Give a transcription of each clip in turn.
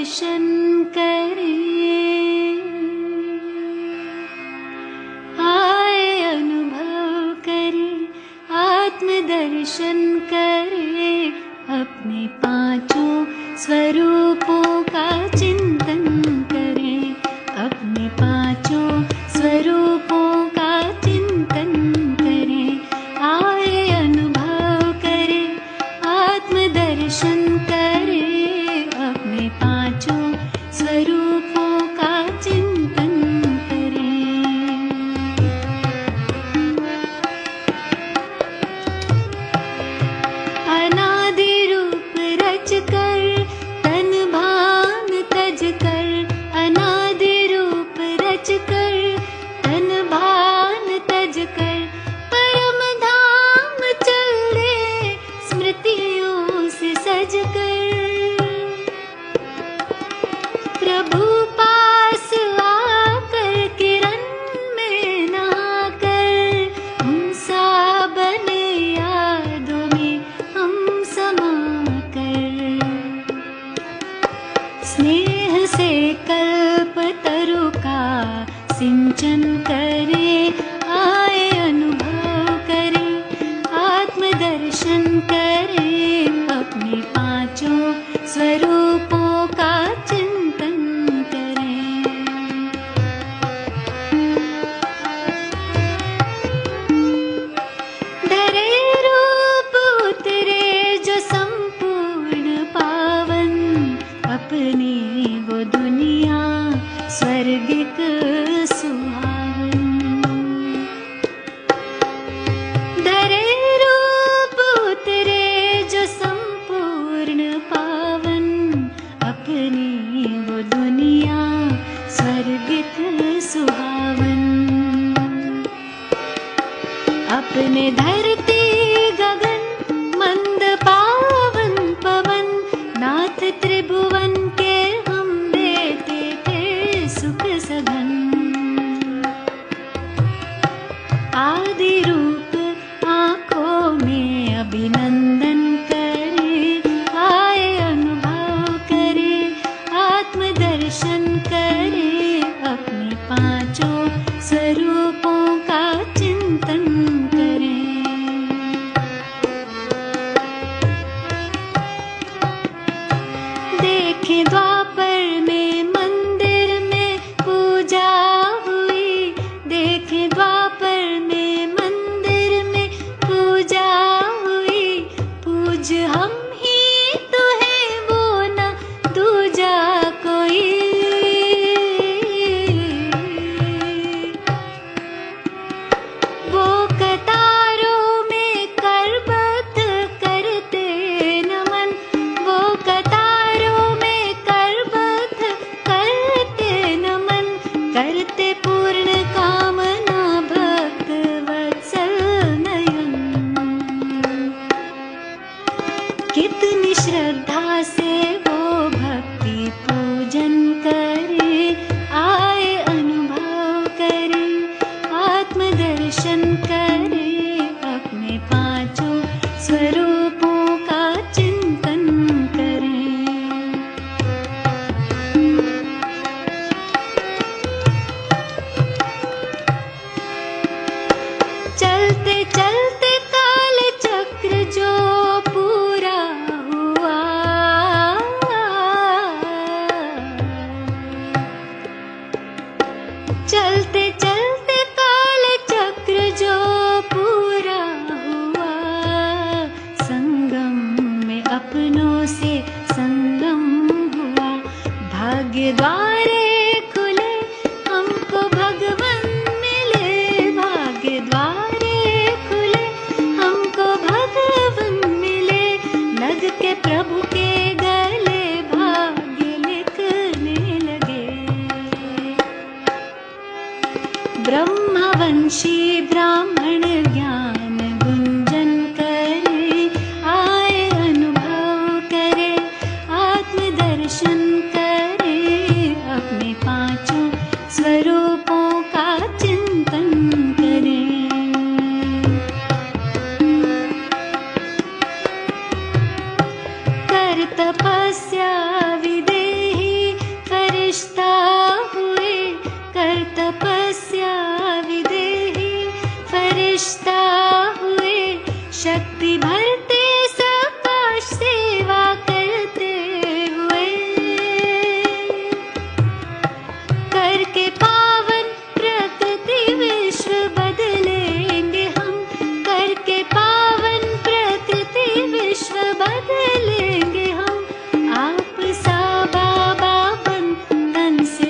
दर्शन करें, आए अनुभव करें, आत्मदर्शन करें, अपने पांचों स्वरूपों का चिंतन करें, अपने पांचों स्वरूपों का चिंतन करें, आए अनुभव करें, आत्मदर्शन करें, अपने पांचों स्वरूपों का चिंतन करें। अनादि रूप रच कर तन भान तज कर, अनादि रूप रच कर तन भान तज कर, परम धाम चल दे स्मृतियों से सज कर। प्रभु पास आकर किरण में नहा कर, हम सा बने यादों में हम समा कर। स्नेह से कल्पतरु का सिंचन करें, आए अनुभव करें, आत्मदर्शन करें, अपने पांचों स्वरूपों का चिंतन करें। धरे रूप उतरे जो संपूर्ण पावन, अपनी वो दुनिया स्वर्गिक सुहावन। धरे रूप उतरे जो संपूर्ण पावन, अपनी वो दुनिया स्वर्गिक सुहावन। अपने धरती गगन मंद पावन पवन, नाथ त्रिभुवन के हम देते थे सुख सघन। आदि रूप आँखों में अभिनंदन करें, आए अनुभव करें, आत्मदर्शन करें, अपने पांचों स्वरूपों का चिंतन करें। देखें द्वापर में मंदिर में पूजा हुई, देखें द्वापर में मंदिर में पूजा हुई, पूज हम ही तो हैं वो न दूजा कोई। वो कतारों में करबद्ध करते नमन, वो कतारों में करबद्ध करते नमन, करते पूर्ण कामना भक्त वत्सल नयन। कितनी श्रद्धा से वो भक्ति पूजन करे, आए अनुभव करे, आत्मदर्शन करे, अपने पांचों स्वरूपों का चिंतन करें। चलते चलते काल चक्र जो पूरा हुआ, चलते चलते काल चक्र जो पूरा हुआ, संगम में अपनों से संगम हुआ। भाग्य द्वारे खुले हमको भगवन मिले, भाग्य द्वारे खुले हमको भगवन मिले, लग के प्रभु के गले भाग्य लिखने लगे। ब्रह्मवंशी ब्राह्मण ज्ञान गुंजन करे, आए अनुभव करे, आत्मदर्शन करे, अपने पांचों स्वरूपों का चिंतन करें। कर तपस्या विदेही फरिश्ता हुए कर तपस्या विदेही, फरिश्ता हुए शक्ति भरते सबका सेवा करते हुए, करके पावन प्रकृति विश्व बदलेंगे हम, करके पावन प्रकृति विश्व बदलेंगे हम। आप सा बाबा बन तन से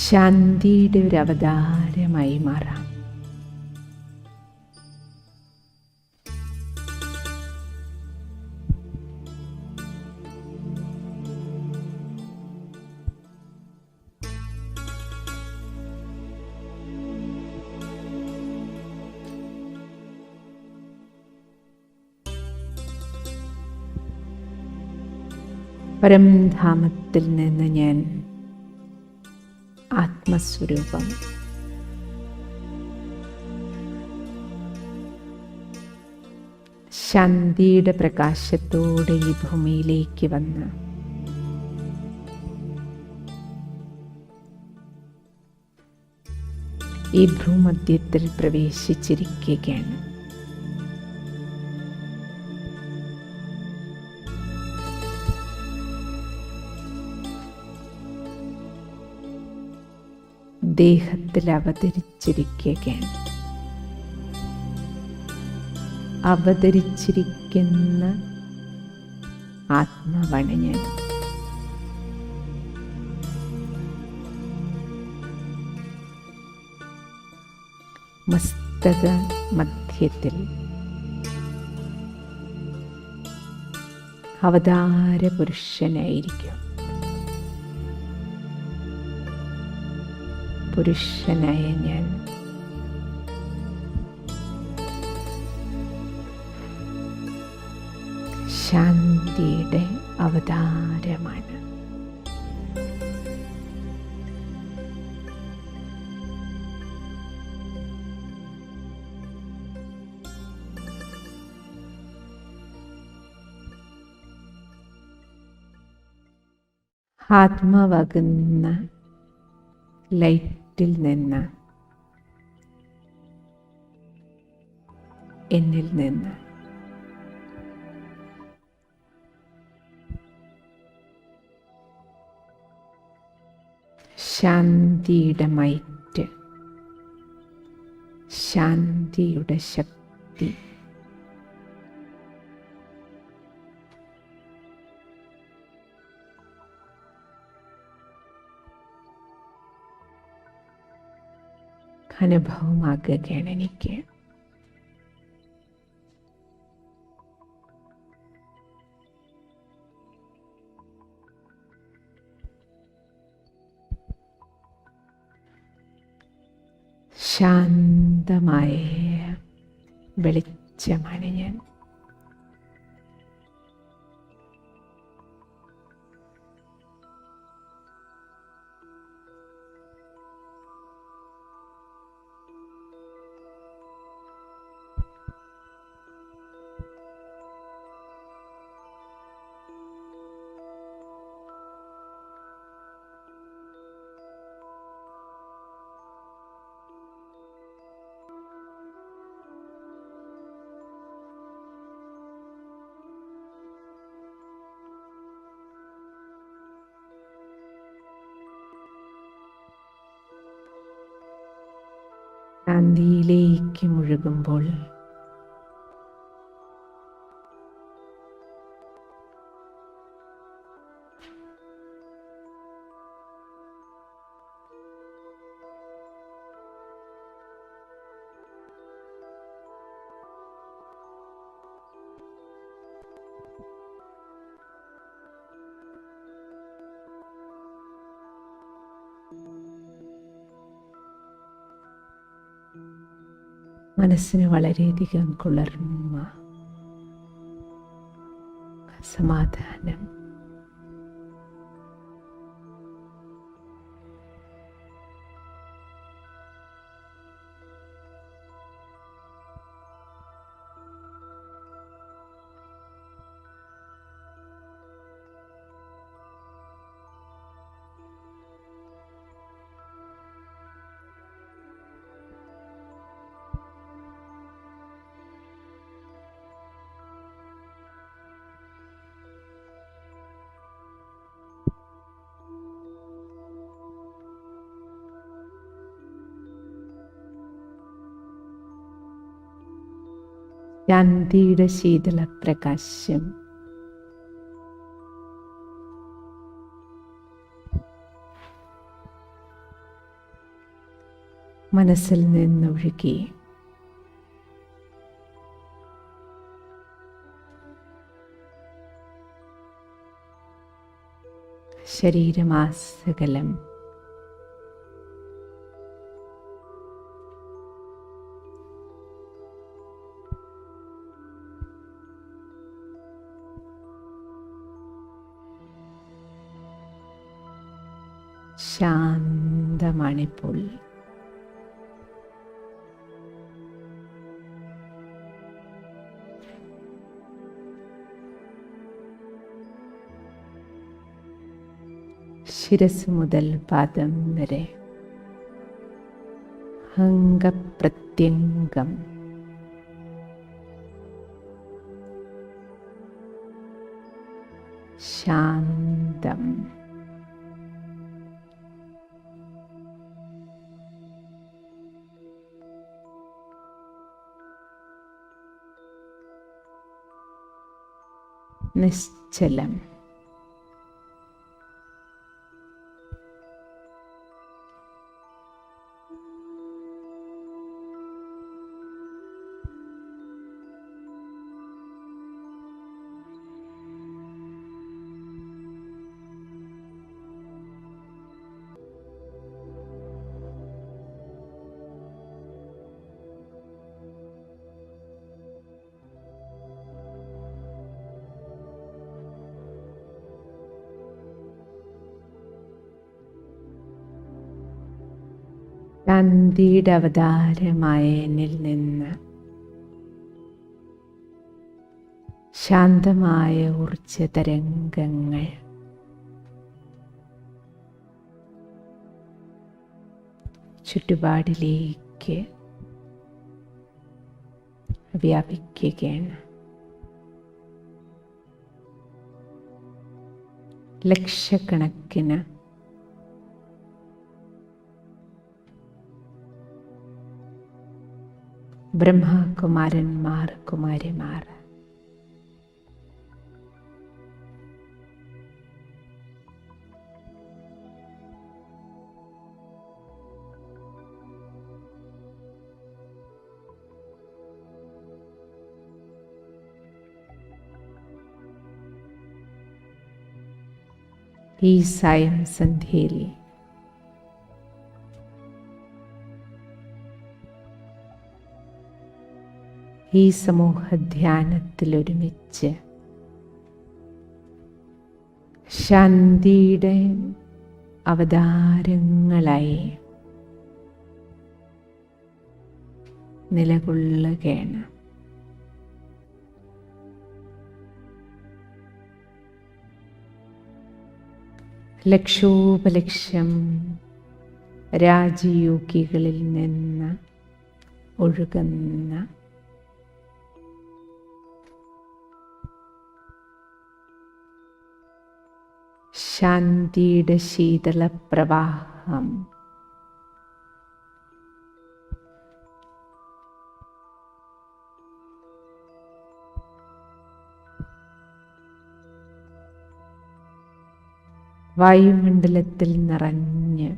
ശാന്തിയുടെ ഒരു അവതാരമായി മാറാം. പരംധാമത്തിൽ നിന്ന് ഞാൻ ആത്മസ്വരൂപം ശാന്തിയുടെ പ്രകാശത്തോടെ ഈ ഭൂമിയിലേക്ക് വന്ന് ഈ ഭൂമധ്യത്തിൽ പ്രവേശിച്ചിരിക്കുകയാണ്. ദേഹത്തിൽ അവതരിച്ചിരിക്കുകയാണ്. അവതരിച്ചിരിക്കുന്ന ആത്മാവാണ് ഞാൻ. മസ്തക മധ്യത്തിൽ അവതാര പുരുഷനായിരിക്കും. പുരുഷനായ ഞാൻ ശാന്തിയുടെ അവതാരമാണ്. ആത്മാവാകുന്ന ലൈറ്റിൽ നിന്ന്, എന്നിൽ നിന്ന് ശാന്തിയുടെ മൈറ്റ്, ശാന്തിയുടെ ശക്തി അനുഭവമാകുകയാണ് എനിക്ക്. ശാന്തമായ വെളിച്ചമാണ് ഞാൻ. ശാന്തിയിലേക്ക് മുഴുകുമ്പോൾ മനസ്സിന് വളരെയധികം കുളിർമ, സമാധാനം, ശാന്തിയുടെ ശീതളപ്രകാശം മനസ്സിൽ നിന്നൊഴുകി ശരീരമാസകലം ശാന്തമാണിപ്പോൾ. ശിരസ് മുതൽ പാദം വരെ അംഗപ്രത്യംഗം ശാന്തം. നിശ്ചലം. ശാന്തിയുടെ അവതാരമായ എന്നിൽ നിന്ന് ശാന്തമായ ഊർജ തരംഗങ്ങൾ ചുറ്റുപാടിലേക്ക് വ്യാപിക്കുകയാണ്. ലക്ഷക്കണക്കിന് ബ്രഹ്മകുമാരന്മാർ, കുമാരിമാർ ഈ സായം സന്ധ്യയിൽ ഈ സമൂഹ ധ്യാനത്തിൽ ഒരുമിച്ച് ശാന്തിയുടെ അവതാരങ്ങളായി നിലകൊള്ളുകയാണ്. ലക്ഷോപലക്ഷം രാജയോഗികളിൽ നിന്ന് ഒഴുകുന്ന ശാന്തിയുടെ ശീതളപ്രവാഹം വായുമണ്ഡലത്തിൽ നിറഞ്ഞ്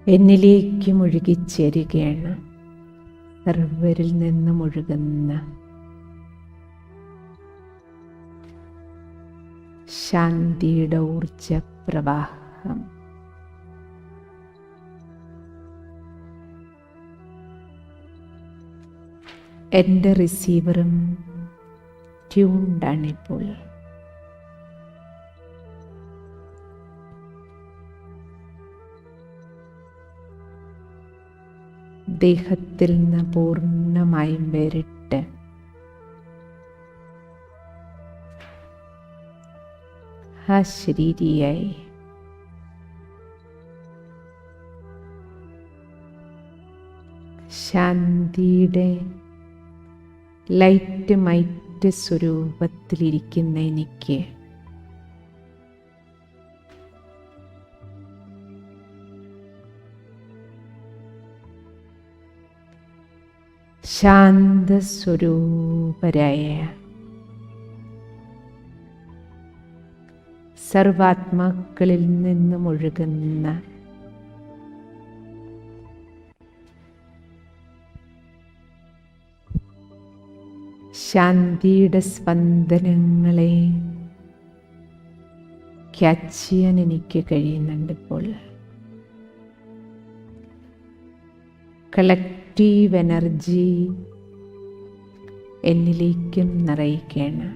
എന്നിലേക്കും ഒഴുകിച്ചേരുകയാണ്. സർവരിൽ നിന്നും ഒഴുകുന്ന ശാന്തിയുടെ ഊർജപ്രവാഹം എൻ്റെ റിസീവറും ട്യൂൺഡാണിപ്പോൾ. ദേഹത്തിൽ നിന്ന് പൂർണ്ണമായും വേറിട്ട് അശരീരിയായി ശാന്തിയുടെ ലൈറ്റ് മൈറ്റ് സ്വരൂപത്തിലിരിക്കുന്ന എനിക്ക് ശാന്തസ്വരൂപരായ സർവാത്മാക്കളിൽ നിന്നും ഒഴുകുന്ന ശാന്തിയുടെ സ്പന്ദനങ്ങളെ ക്യാച്ച് ചെയ്യാൻ എനിക്ക് കഴിയുന്നുണ്ട്. ഇപ്പോൾ കളക്റ്റീവ് എനർജി എന്നിലേക്കും നിറയ്ക്കുകയാണ്.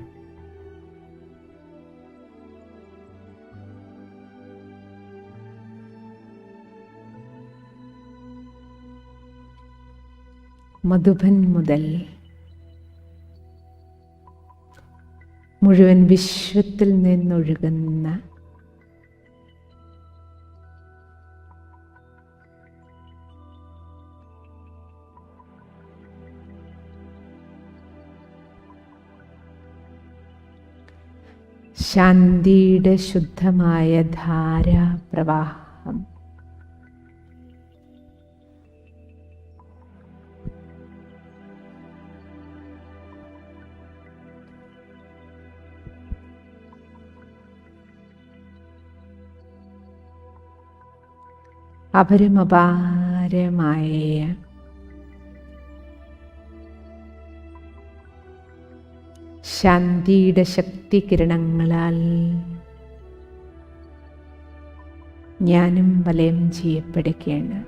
മധുബൻ മുതൽ മുഴുവൻ വിശ്വത്തിൽ നിന്നൊഴുകുന്ന ശാന്തിയുടെ ശുദ്ധമായ ധാരാപ്രവാഹം അപരമപാരമായ ശാന്തിയുടെ ശക്തി കിരണങ്ങളാൽ ഞാനും വലയം ചെയ്യപ്പെടുകയാണ്.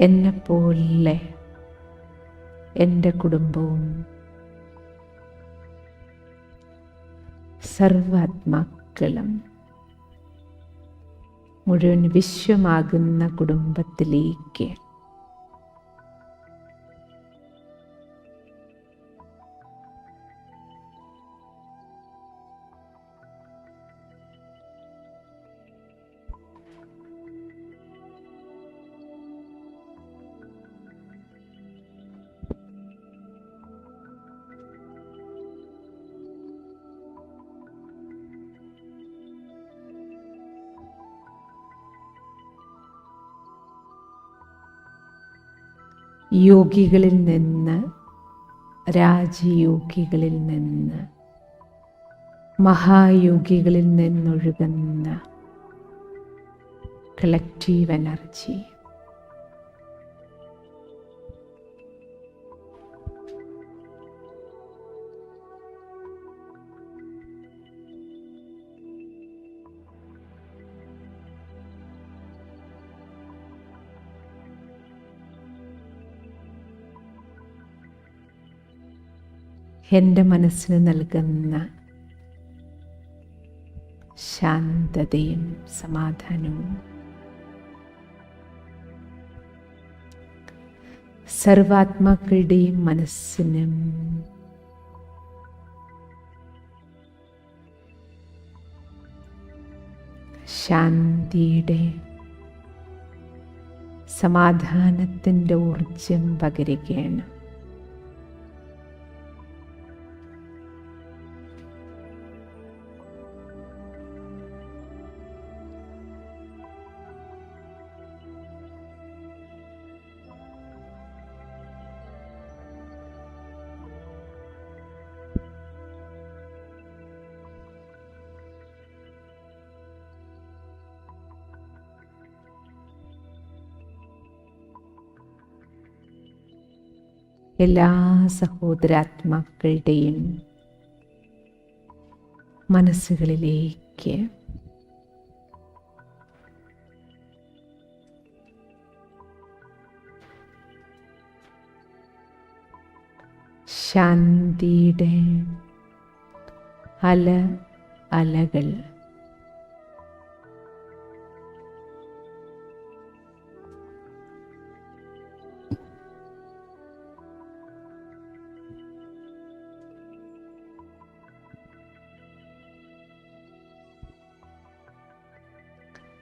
എന്നെപ്പോലെ എൻ്റെ കുടുംബവും സർവാത്മാക്കളും മുഴുവൻ വിശ്വമാകുന്ന കുടുംബത്തിലേക്ക് യോഗികളിൽ നിന്ന്, രാജയോഗികളിൽ നിന്ന്, മഹായോഗികളിൽ നിന്നൊഴുകുന്ന കളക്റ്റീവ് എനർജി എൻ്റെ മനസ്സിന് നൽകുന്ന ശാന്തതയും സമാധാനവും സർവാത്മാക്കളുടെയും മനസ്സിനും ശാന്തിയുടെ സമാധാനത്തിൻ്റെ ഊർജം പകരുകയാണ്. എല്ലാ സഹോദരാത്മാക്കളുടെയും മനസ്സുകളിലേക്ക് ശാന്തിയുടെ അലകൾ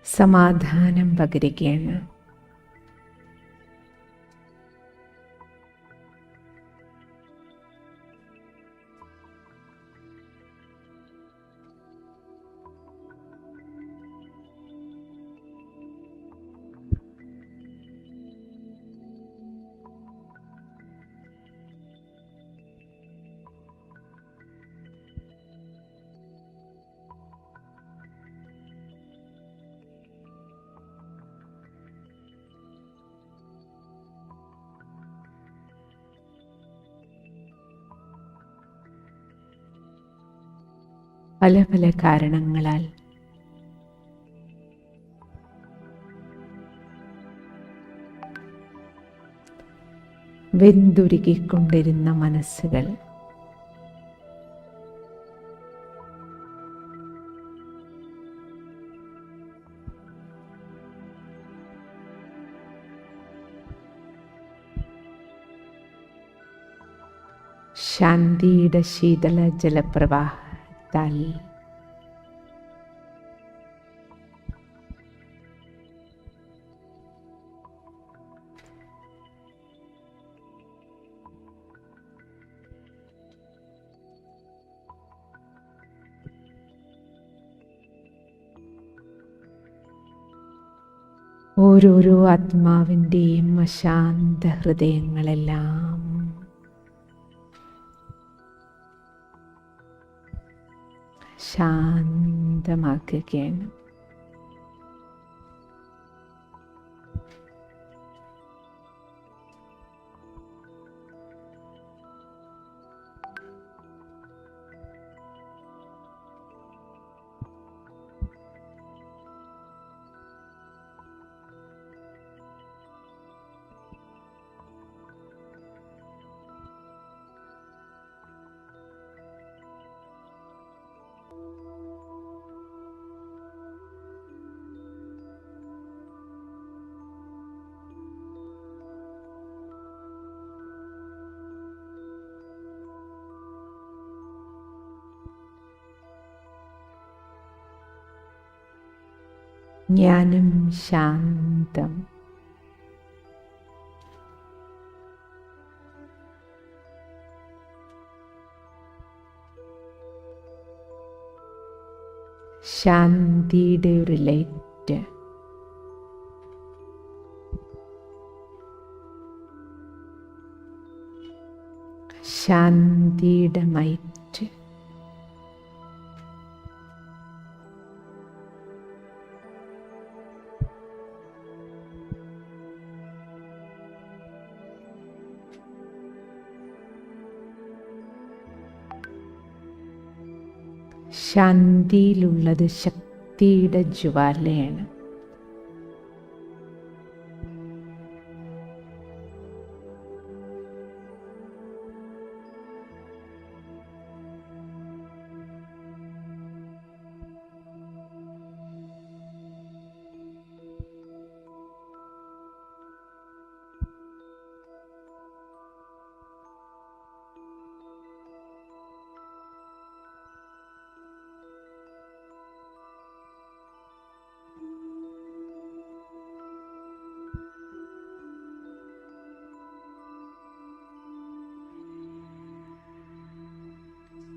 സമാധാനം പകരുകയാണ്. പല പല കാരണങ്ങളാൽ വെന്തുരുകിക്കൊണ്ടിരുന്ന മനസ്സുകൾ ശാന്തിയുടെ ശീതള ജലപ്രവാഹത്താൽ ഓരോരോ ആത്മാവിൻ്റെയും അശാന്ത ഹൃദയങ്ങളെല്ലാം ശാന്തമാക്കുകയാണ്. ജ്ഞാനം ശാന്തം. ശാന്തിയുടെ ഒരു ലൈറ്റ് ശാന്തിയുടെ മൈറ്റ് ശാന്തിയിലുള്ളത് ശക്തിയുടെ ജ്വാലയാണ്.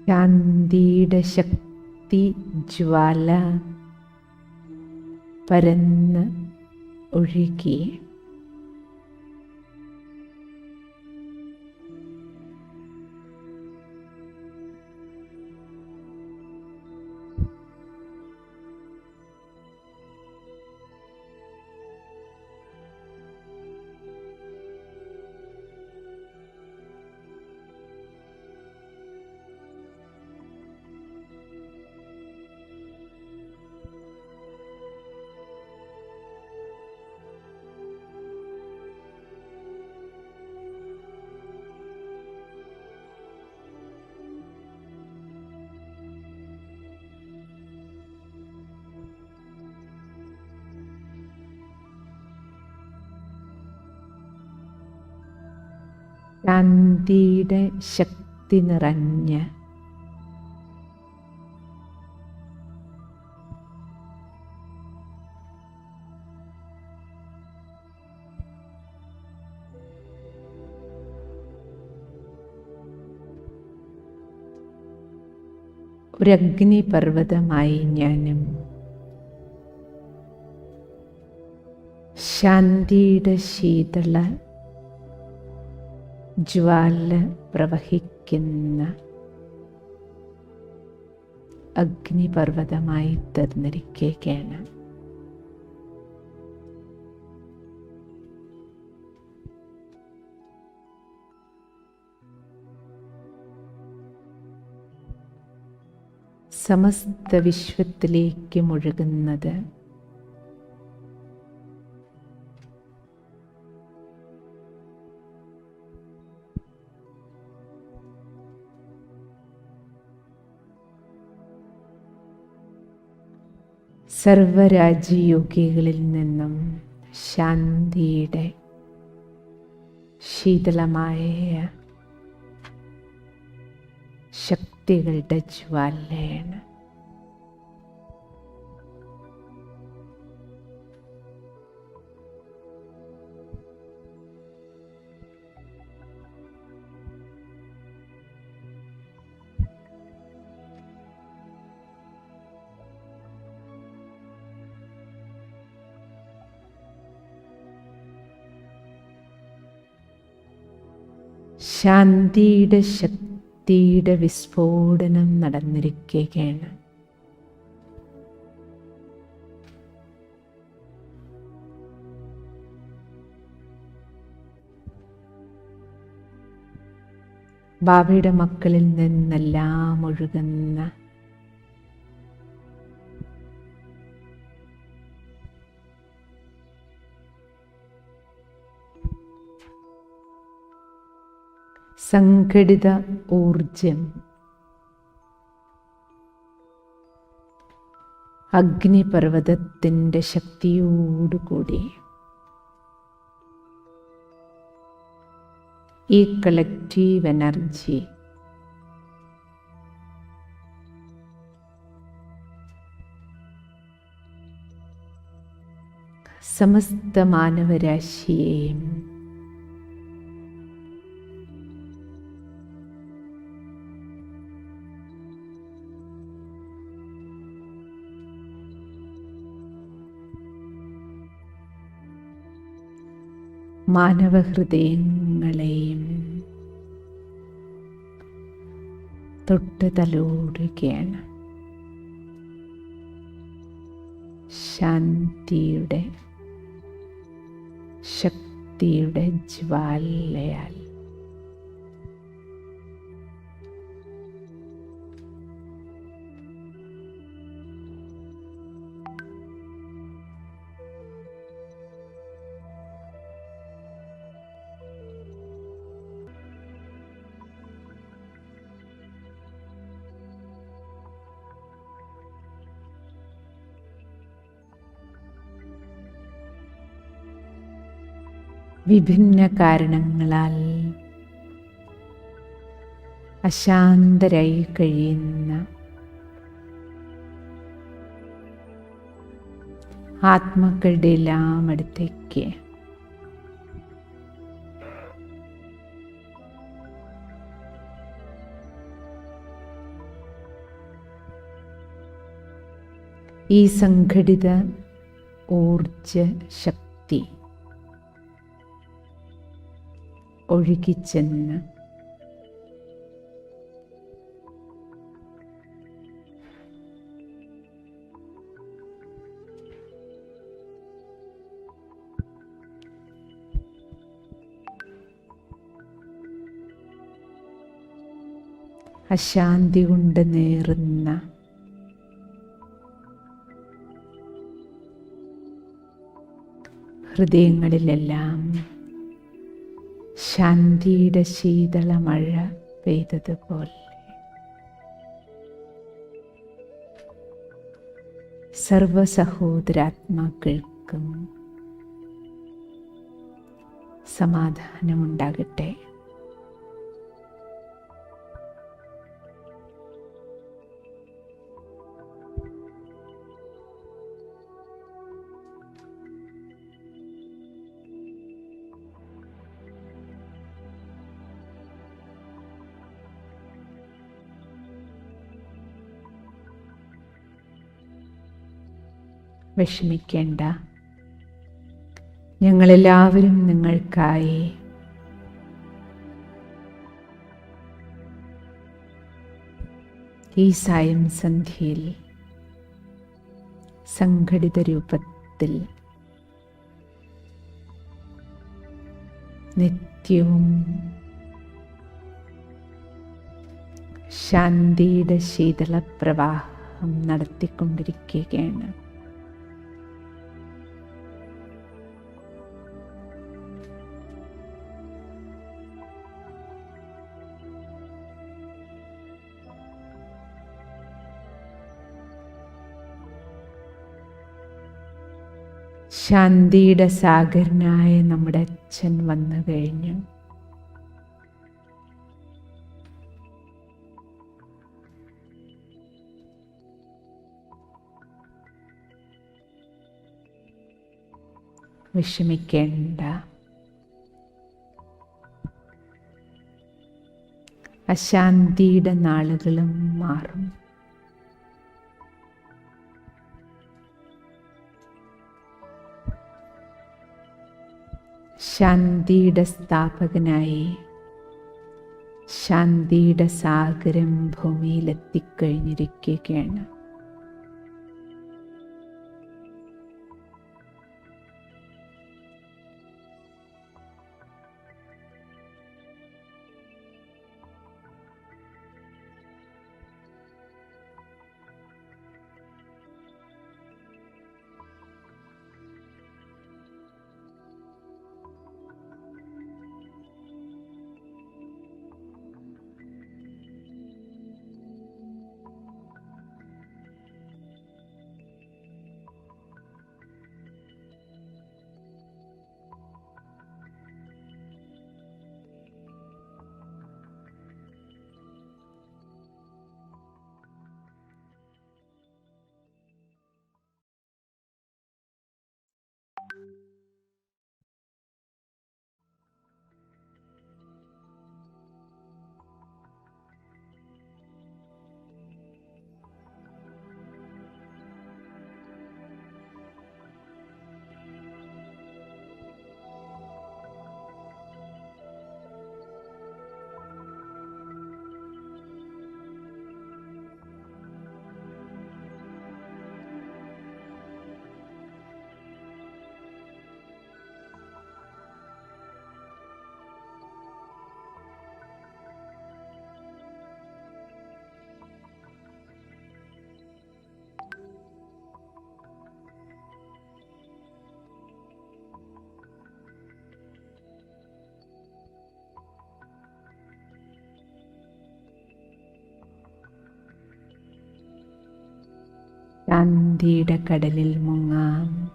ശാന്തിയുടെ ശക്തി ജ്വാല പരന്ന് ഒഴുകി ശാന്തിയുടെ ശക്തി നിറഞ്ഞ ഒരു അഗ്നിപർവ്വതമായി ഞാനും ശാന്തിയുടെ ശീതള ജ്വാല പ്രവഹിക്കുന്ന അഗ്നിപർവ്വതമായി തീർന്നിരിക്കുകയാണ്. സമസ്ത വിശ്വത്തിലേക്ക് മുഴുകുന്നത് സർവരാജ്യയോഗികളിൽ നിന്നും ശാന്തിയുടെ ശീതളമായ ശക്തികളുടെ ജ്വാലയാണ്. ശാന്തിയുടെ ശക്തിയുടെ വിസ്ഫോടനം നടന്നിരിക്കുകയാണ്. ബാബയുടെ മക്കളിൽ നിന്നെല്ലാം ഒഴുകുന്ന സംഘടിത ഊർജം അഗ്നിപർവ്വതത്തിൻ്റെ ശക്തിയോടുകൂടി ഈ കളക്റ്റീവ് എനർജി സമസ്ത മാനവരാശിയെയും മാനവഹൃദയങ്ങളെയും തൊട്ട് തലോടുകയാണ്. ശാന്തിയുടെ ശക്തിയുടെ ജ്വാലയാൽ വിഭിന്ന കാരണങ്ങളാൽ അശാന്തരായി കഴിയുന്ന ആത്മാക്കളുടെ എല്ലാം അടുത്തേക്ക് ഈ സംഘടിത ഊർജ ശക്തി ഒഴുകിച്ചെന്ന് അശാന്തി കൊണ്ട് നേറുന്ന ഹൃദയങ്ങളിലെല്ലാം ശാന്തിയുടെ ശീതള മഴ പെയ്തതുപോലെ സർവ സഹോദരാത്മാക്കൾക്കും സമാധാനമുണ്ടാകട്ടെ. വിഷമിക്കേണ്ട. ഞങ്ങളെല്ലാവരും നിങ്ങൾക്കായി ഈ സായം സന്ധ്യയിൽ സംഘടിത രൂപത്തിൽ നിത്യവും ശാന്തിയുടെ ശീതളപ്രവാഹം നടത്തിക്കൊണ്ടിരിക്കുകയാണ്. ശാന്തിയുടെ സാഗരനായ നമ്മുടെ അച്ഛൻ വന്നു കഴിഞ്ഞു. വിഷമിക്കേണ്ട. അശാന്തിയുടെ നാളുകളും മാറും. ശാന്തിയുടെ സ്ഥാപകനായി ശാന്തിയുടെ സാഗരം ഭൂമിയിലെത്തിക്കഴിഞ്ഞിരിക്കുകയാണ്. ശാന്തിയുടെ കടലിൽ മുങ്ങാം.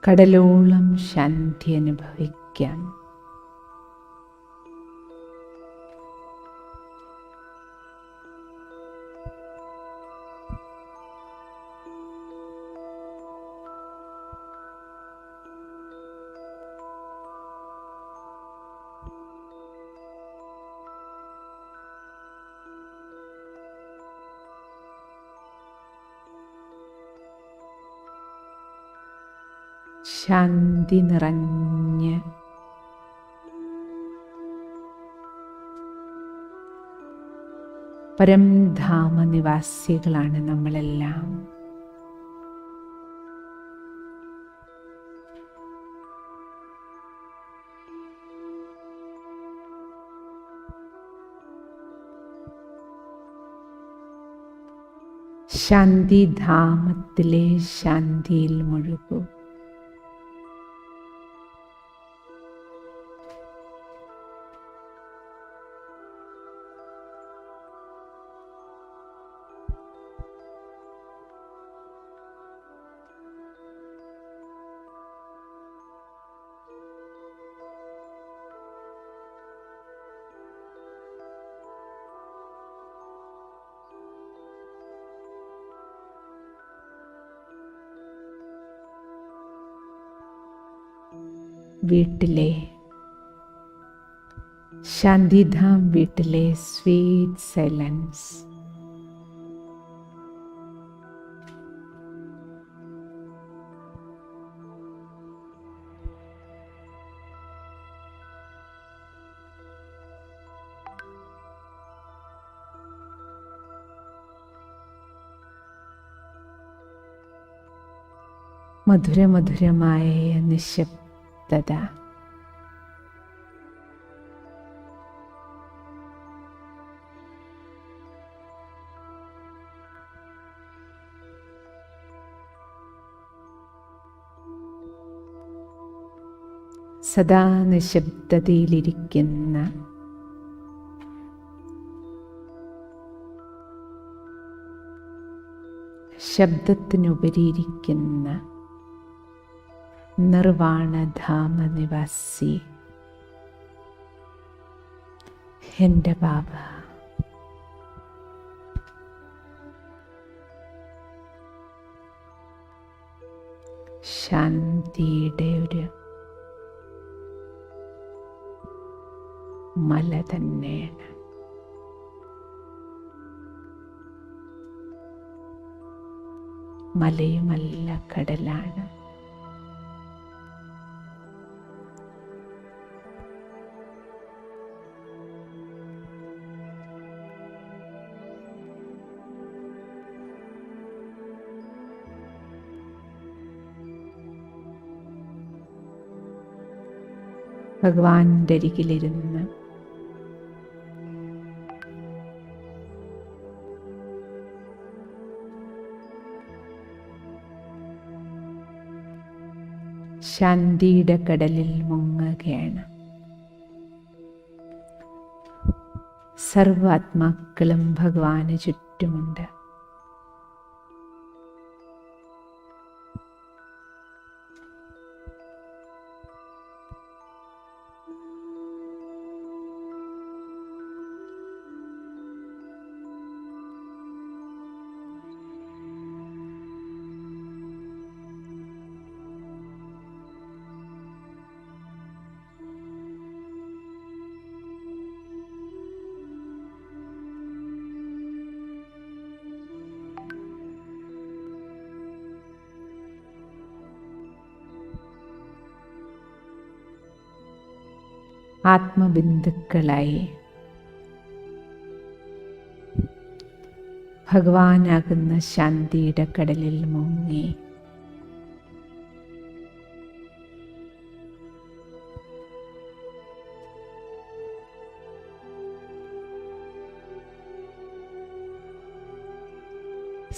കടലോളം ശാന്തി അനുഭവിക്കാം. ശാന്തി നിറഞ്ഞ് പരംധാമ നിവാസികളാണ് നമ്മളെല്ലാം. ശാന്തിധാമത്തിലെ ശാന്തിയിൽ മുഴുകൂ. വീട്ടിലെ ശാന്തിധാം, വീട്ടിലെ സ്വീറ്റ് സൈലൻസ് മധുരമധുരമായ നിശബ്ദത. സദാ നിശബ്ദതയിലിരിക്കുന്ന ശബ്ദത്തിനുപരിയിരിക്കുന്ന നിർവാണധാമ നിവാസി എൻ്റെ ബാബ. ശാന്തിയുടെ ഒരു മല തന്നെയാണ്. മലയുമല്ല, കടലാണ്. ഭഗവാന്റെ അരികിലിരുന്ന് ശാന്തിയുടെ കടലിൽ മുങ്ങുകയാണ്. സർവാത്മാക്കളും ഭഗവാന് ചുറ്റുമുണ്ട്. ആത്മബന്ധുക്കളായി ഭഗവാനാകുന്ന ശാന്തിയുടെ കടലിൽ മുങ്ങി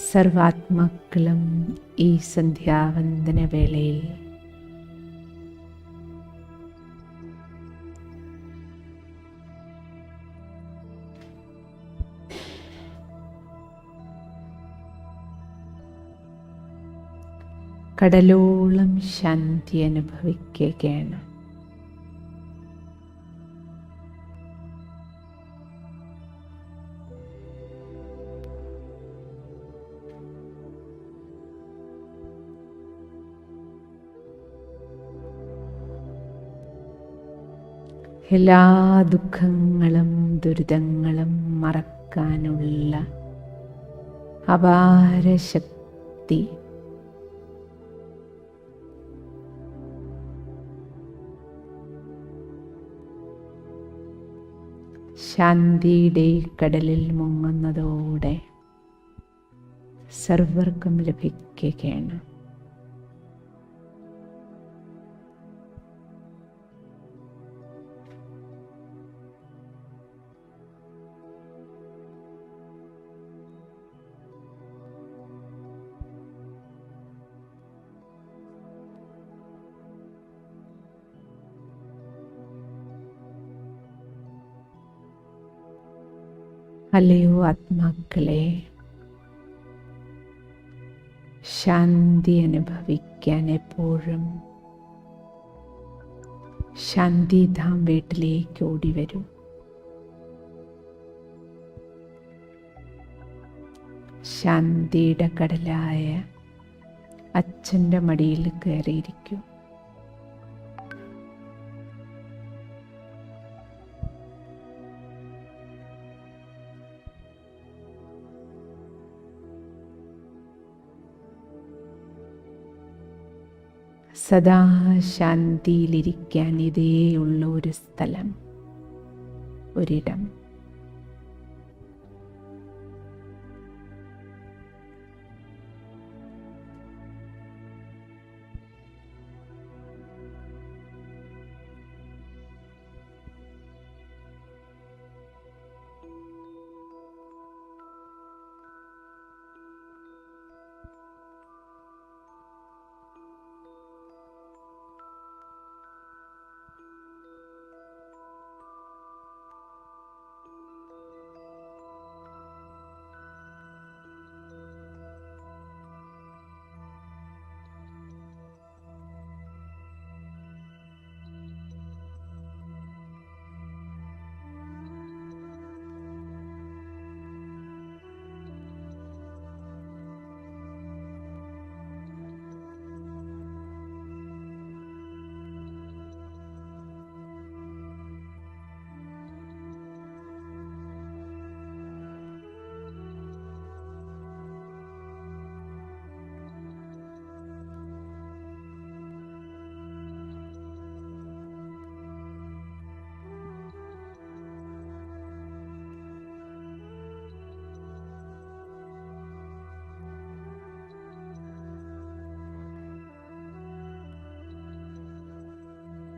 സർവാത്മാക്കളും ഈ സന്ധ്യാവന്ദന വേളയിൽ കടലോളം ശാന്തി അനുഭവിക്കുകയാണ്. എല്ലാ ദുഃഖങ്ങളും ദുരിതങ്ങളും മറക്കാനുള്ള അപാര ശക്തി ശാന്തിയുടെ കടലിൽ മുങ്ങുന്നതോടെ സർവർക്കും ലഭിക്കുകയാണ്. അല്ലയോ ആത്മാക്കളെ, ശാന്തി അനുഭവിക്കാൻ എപ്പോഴും ശാന്തിധാം വീട്ടിലേക്ക് ഓടി വരൂ. ശാന്തിയുടെ കടലായ അച്ഛൻ്റെ മടിയിൽ കയറിയിരിക്കൂ. സദാ ശാന്തിയിലിരിക്കാൻ ഇതേയുള്ള ഒരു സ്ഥലം, ഒരിടം.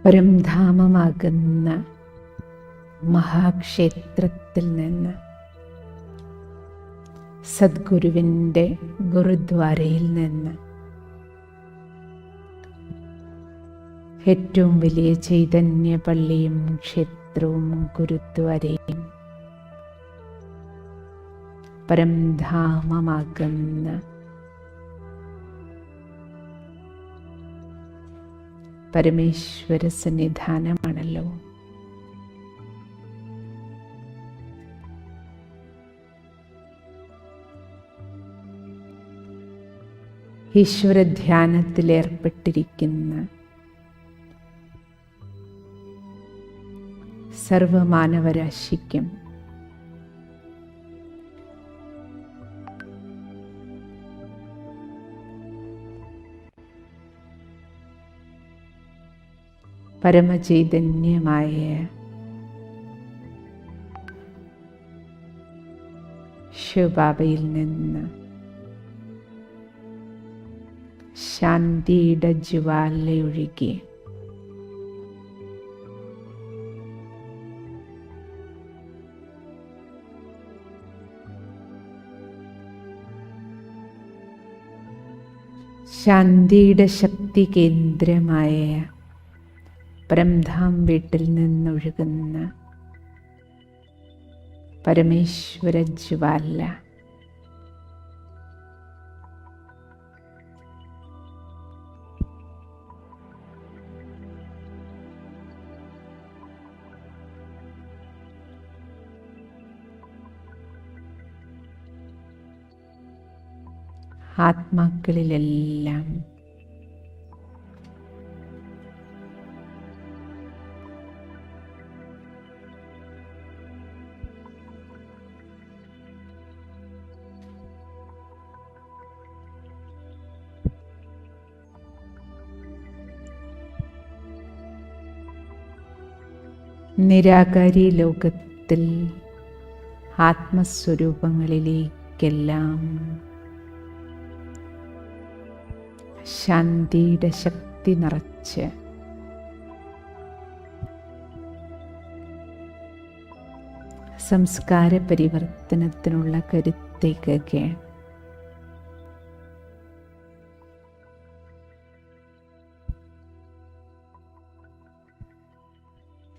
പരംധാമമാകുന്ന മഹാക്ഷേത്രത്തിൽ നിന്ന് സദ്ഗുരുവിൻ്റെ ഗുരുദ്വാരയിൽ നിന്ന് ഏറ്റവും വലിയ ചൈതന്യ പള്ളിയും ക്ഷേത്രവും ഗുരുദ്വാരയും പരംധാമമാകുന്ന പരമേശ്വര സന്നിധാനമാണല്ലോ. ഈശ്വരധ്യാനത്തിലേർപ്പെട്ടിരിക്കുന്ന സർവമാനവരാശിക്കും പരമചൈതന്യമായ ശിവബാബയിൽ നിന്ന് ശാന്തിയുടെ ജ്വാലയൊഴുകി ശാന്തിയുടെ ശക്തി കേന്ദ്രമായ പരംധാം വീട്ടിൽ നിന്നൊഴുകുന്ന പരമേശ്വര ജ്വാല ആത്മാക്കളിലെല്ലാം നിരാകാരി ലോകത്തിൽ ആത്മസ്വരൂപങ്ങളിലേക്കെല്ലാം ശാന്തിയുടെ ശക്തി നിറച്ച് സംസ്കാര പരിവർത്തനത്തിനുള്ള കരുത്തേക്കുകയാണ്.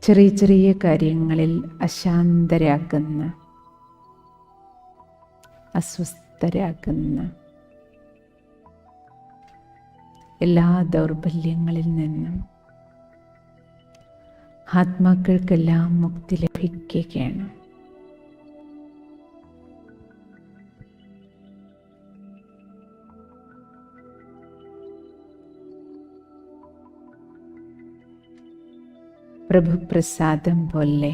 ചെറിയ ചെറിയ കാര്യങ്ങളിൽ അശാന്തരാകുന്ന, അസ്വസ്ഥരാകുന്ന എല്ലാ ദൗർബല്യങ്ങളിൽ നിന്നും ആത്മാക്കൾക്കെല്ലാം മുക്തി ലഭിക്കുകയാണ്. പ്രഭുപ്രസാദം പോലെ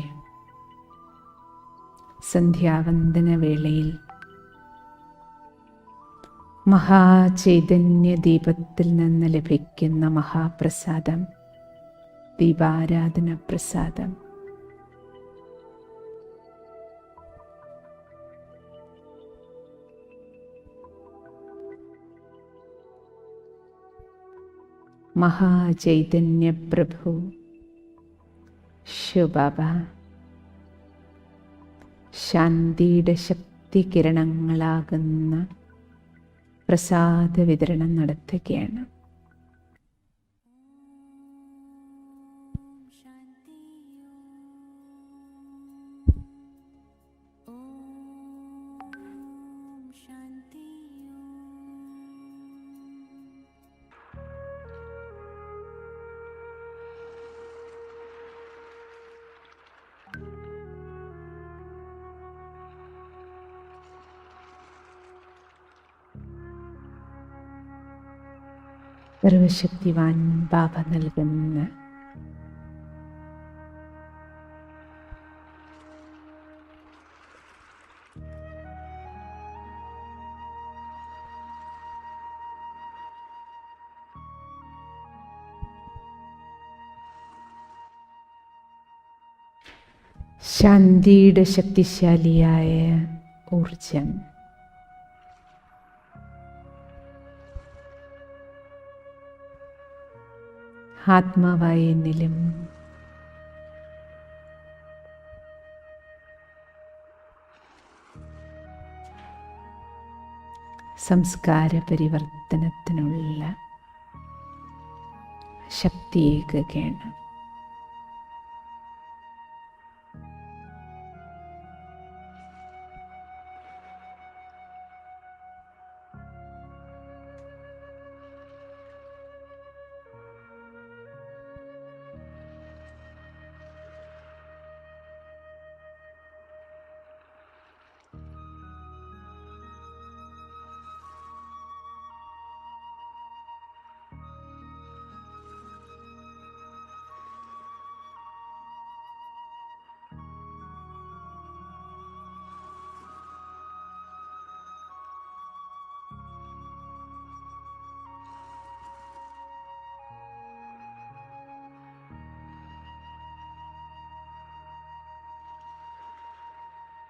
സന്ധ്യാവന്ദന വേളയിൽ മഹാചൈതന്യ ദീപത്തിൽ നിന്ന് ലഭിക്കുന്ന മഹാപ്രസാദം, ദീപാരാധന പ്രസാദം മഹാചൈതന്യ പ്രഭു ശിവബാബ ശാന്തിയുടെ ശക്തി കിരണങ്ങളാകുന്ന പ്രസാദ വിതരണം നടത്തുകയാണ്. സർവശക്തിവാൻ ബാബ നൽകുന്ന ശാന്തിയുടെ ശക്തിശാലിയായ ഊർജം ആത്മാവായി എന്നിലും സംസ്കാര പരിവർത്തനത്തിനുള്ള ശക്തിയേകുകയാണ്.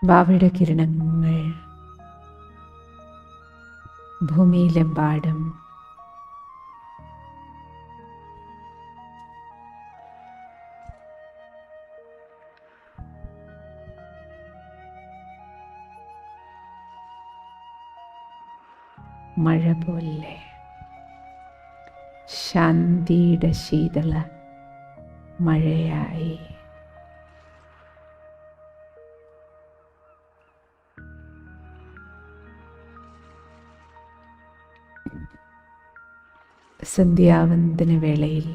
ബാബയുടെ കിരണങ്ങൾ ഭൂമിയിലെമ്പാടും മഴ പോലെ ശാന്തിയുടെ ശീതള മഴയായി സന്ധ്യാവന്തന വേളയിൽ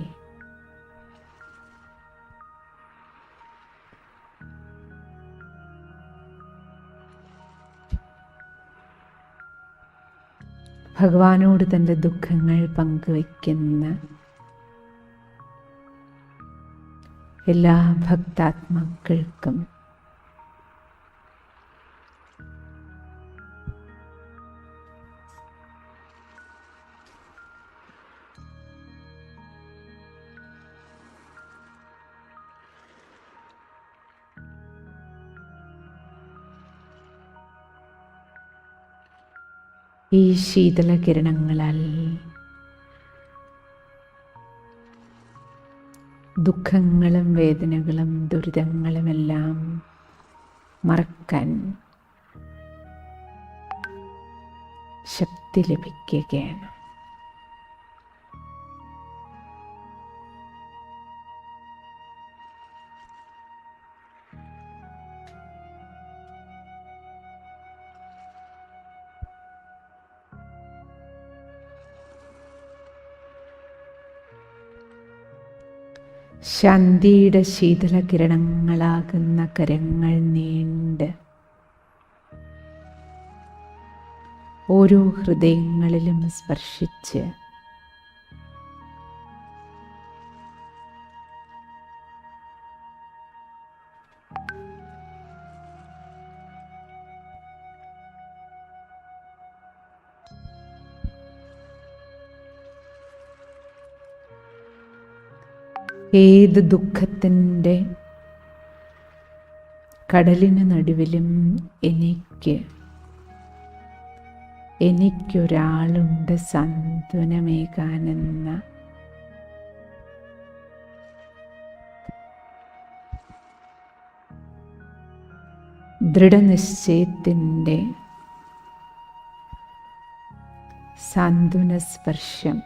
ഭഗവാനോട് തൻ്റെ ദുഃഖങ്ങൾ പങ്കുവയ്ക്കുന്ന എല്ലാ ഭക്താത്മാക്കൾക്കും ഈ ശീതള കിരണങ്ങളാൽ ദുഃഖങ്ങളും വേദനകളും ദുരിതങ്ങളുമെല്ലാം മറക്കാൻ ശക്തി ലഭിക്കുകയാണ്. ശാന്തിയുടെ ശീതള കിരണങ്ങളാകുന്ന കരങ്ങൾ നീണ്ട് ഓരോ ഹൃദയങ്ങളിലും സ്പർശിച്ച് ഏത് ദുഃഖത്തിൻ്റെ കടലിന് നടുവിലും എനിക്കൊരാളുണ്ട് സാന്ത്വനമേകാനെന്ന ദൃഢനിശ്ചയത്തിൻ്റെ സാന്ത്വന സ്പർശം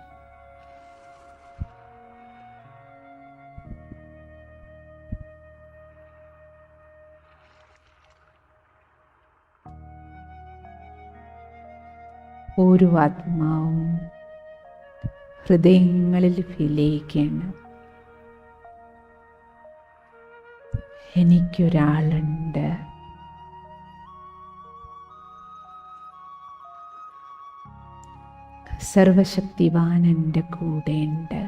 ഓരോ ആത്മാവും ഹൃദയങ്ങളിൽ ഫീലേക്കാണ്. എനിക്കൊരാളുണ്ട്, സർവശക്തിവാൻ എൻ്റെ കൂടെയുണ്ട്.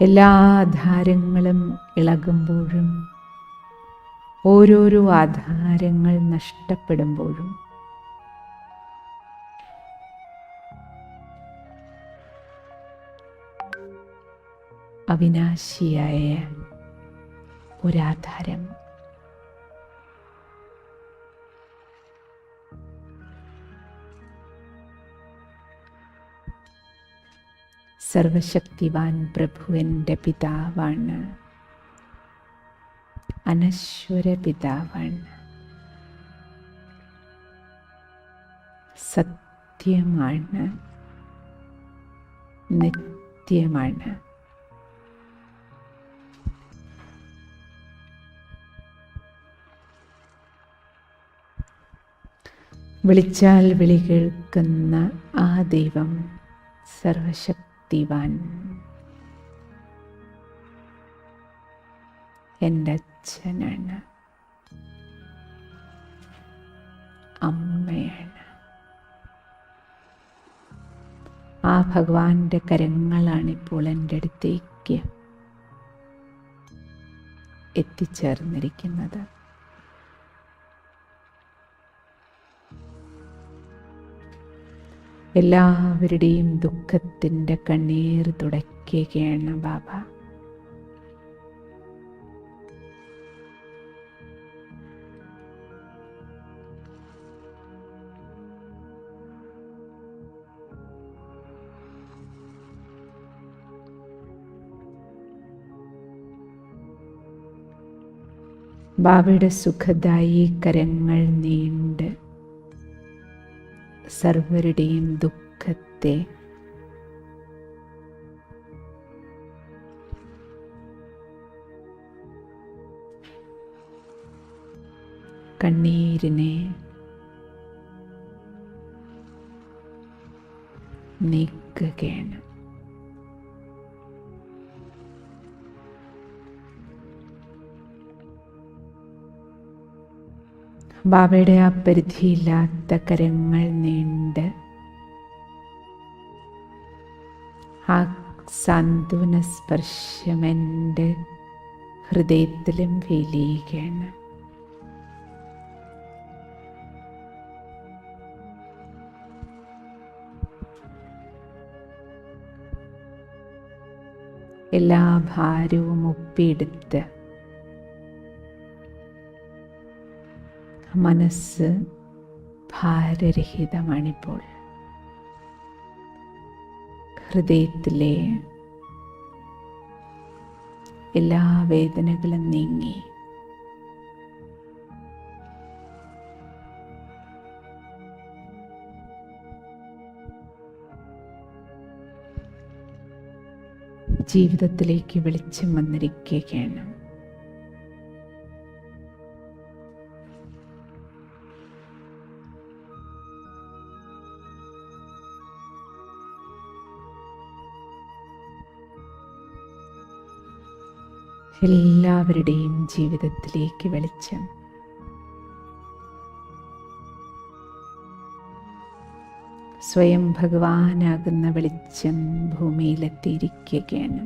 എല്ലാ ആധാരങ്ങളും ഇളകുമ്പോഴും ഓരോരോ ആധാരങ്ങൾ നഷ്ടപ്പെടുമ്പോഴും അവിനാശിയായ ഒരാധാരം. സർവശക്തിവാൻ പ്രഭു എൻ്റെ പിതാവാണ്, അനശ്വര പിതാവാണ്, സത്യമാണ്, നിത്യമാണ്. വിളിച്ചാൽ വിളി കേൾക്കുന്ന ആ ദൈവം സർവശക്തിവാൻ എൻ്റെ അച്ഛനാണ്, അമ്മയാണ്. ആ ഭഗവാന്റെ കരങ്ങളാണിപ്പോൾ എൻ്റെ അടുത്തേക്ക് എത്തിച്ചേർന്നിരിക്കുന്നത്. എല്ലാവരുടെയും ദുഃഖത്തിൻ്റെ കണ്ണീർ തുടയ്ക്കുകയാണ് ബാബ. ബാബയുടെ സുഖദായി കരങ്ങൾ നീണ്ട് സർവരുടെയും ദുഃഖത്തെ കണ്ണീരിനെ നീക്കുകയാണ്. ബാബയുടെ ആ പരിധിയില്ലാത്ത കരങ്ങൾ നീണ്ട് ആ സാന്ത്വന സ്പർശം എൻ്റെ ഹൃദയത്തിലും ഫീൽ ചെയ്യുകയാണ്. എല്ലാ ഭാരവും ഒപ്പിയെടുത്ത് മനസ്സ് ഭാരരഹിതമാണിപ്പോൾ. ഹൃദയത്തിലെ എല്ലാ വേദനകളും നീങ്ങി ജീവിതത്തിലേക്ക് വെളിച്ചം വന്നിരിക്കുകയാണ്. എല്ലാവരുടെയും ജീവിതത്തിലേക്ക് വെളിച്ചം. സ്വയം ഭഗവാനാകുന്ന വെളിച്ചം ഭൂമിയിലെത്തിയിരിക്കുകയാണ്.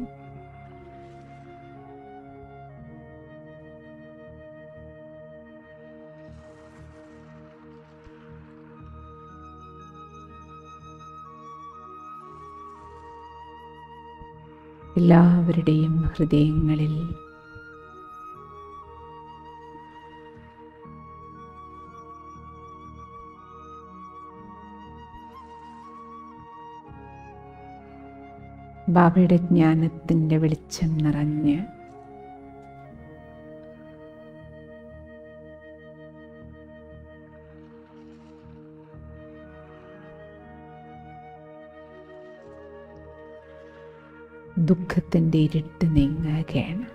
എല്ലാവരുടെയും ഹൃദയങ്ങളിൽ ബാബയുടെ ജ്ഞാനത്തിൻ്റെ വെളിച്ചം നിറഞ്ഞ് ദുഃഖത്തിൻ്റെ ഇരുട്ട് നീങ്ങുകയാണ്.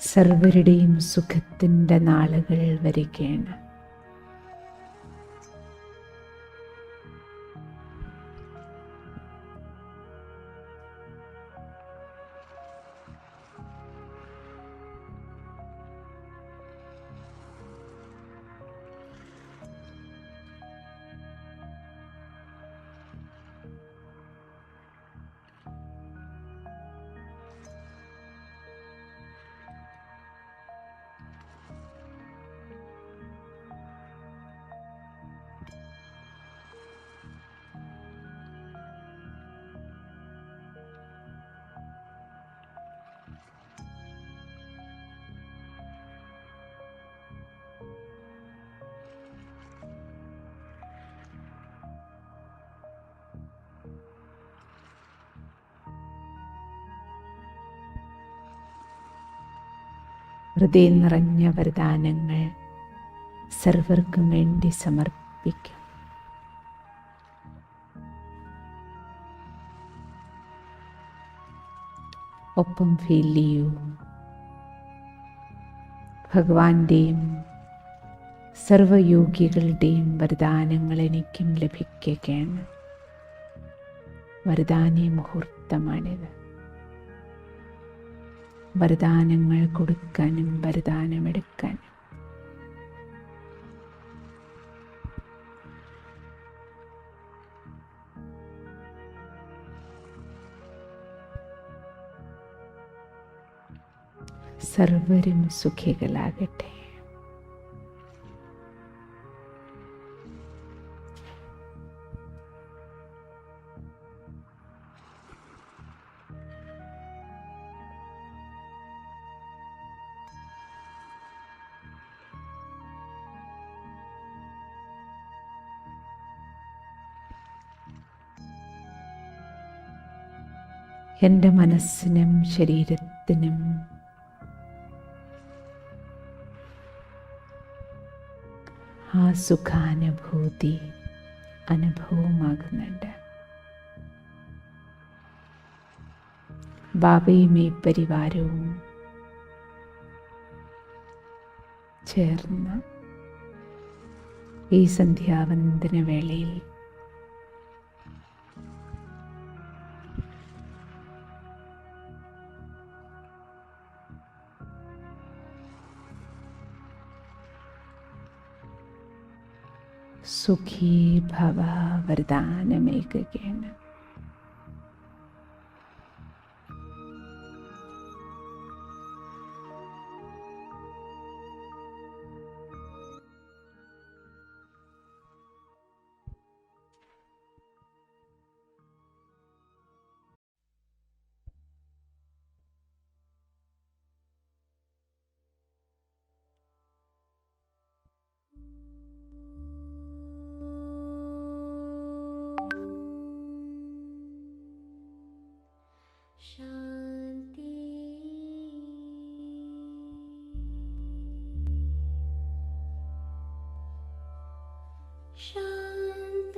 സർവരുടെയും സുഖത്തിൻ്റെ നാളുകൾ വരികയാണ്. ഹൃദയം നിറഞ്ഞ വരദാനങ്ങൾ സർവർക്കും വേണ്ടി സമർപ്പിക്കും. ഒപ്പം ഫീൽ ചെയ്യൂ, ഭഗവാന്റെയും സർവയോഗികളുടെയും വരദാനങ്ങൾ എനിക്കും ലഭിക്കുകയാണ്. വരദാനി മുഹൂർത്തമാണിത്. വരദാനങ്ങൾ കൊടുക്കാനും വരദാനമെടുക്കാനും. സർവരും സുഖികളാകട്ടെ. എൻ്റെ മനസ്സിനും ശരീരത്തിനും ആ സുഖാനുഭൂതി അനുഭവമാകുന്നുണ്ട്. ബാബയും ഈ പരിവാരവും ചേർന്ന് ഈ സന്ധ്യാവന്ദന വേളയിൽ സുഖീ ഭവ വരദാനമേകുകയാണ്. शांति शांत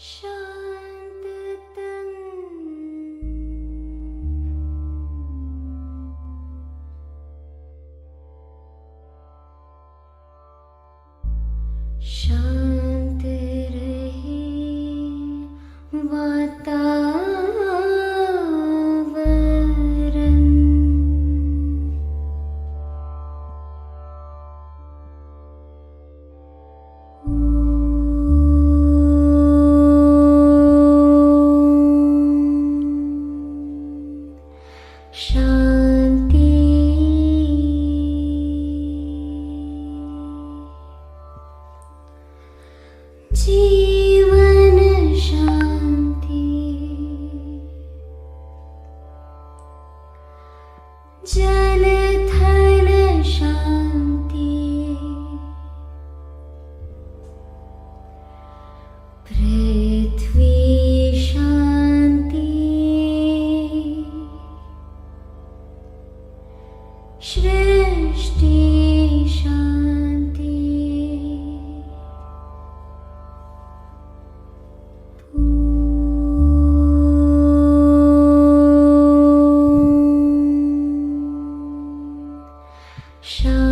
शांत तन शांत रहे वातावरण। शांति जीवन शांति जल थल शांति पृथ्वी शांति सृष्टि शांति शांति